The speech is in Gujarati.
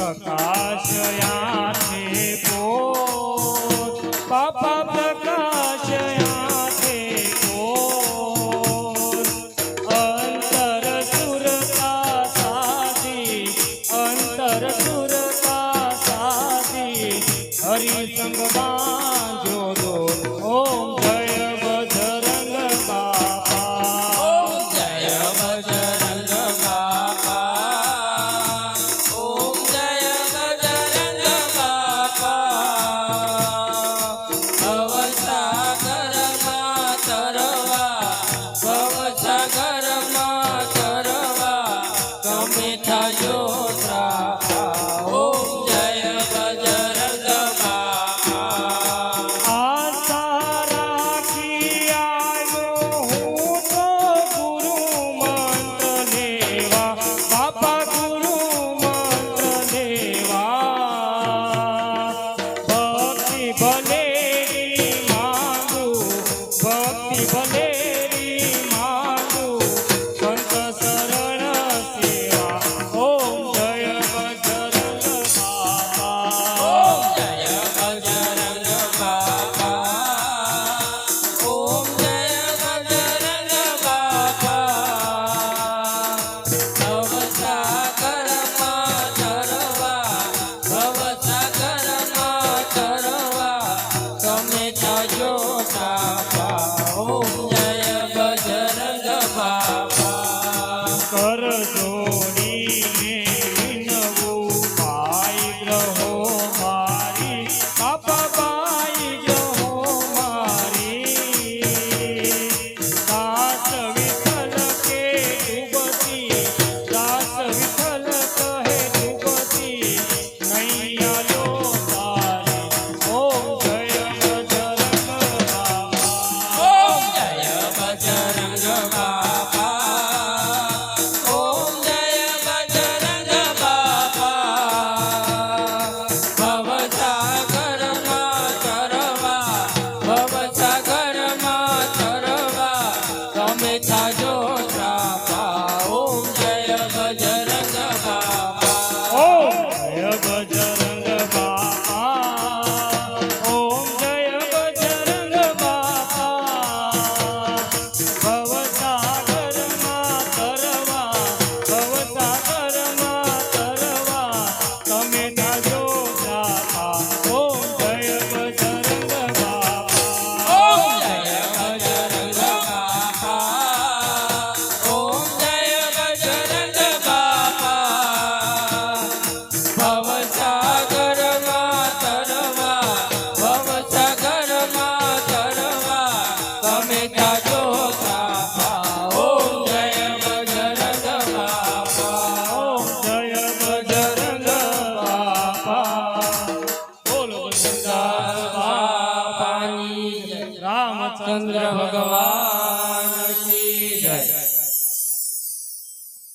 પ્રકાશયાથે પોત બાપા પ્રકાશયાથે પોત અંતર સુરતા સાધી હરિસંગ બાંધો દો ઓમ જય બજરંગ બાપા ઓમ જય બજરંગ બાપા ઓમ જય બજરંગ બાપા ભવસાગરમાં તરવા તમે થજો ત્રાપા ઓમ જય બજરંગ કર જોડીને વિનવું પાઈ ગ્રહો મારી બાપા પાઈ ગ્રહો મારી દાસ વિઠ્ઠલ કે ડૂબતી દાસ વિઠ્ઠલ કહે ડૂબતી નૈયા લો તારી ઓમ જય બજરંગ બાપા ઓમ જય બજરંગ બાપા થાજો ત્રાપા ઓમ જય બજરંગ બાપા ઓમ જય બજરંગ બાપા ઓમ જય બજરંગ બાપા ભવસાગરમાં તરવા તમે થાજો ત્રાપા ઓમ જય બજરંગ બાપા ઓમ જય બજરંગ બાપા રામચંદ્ર ભગવાન કી જય।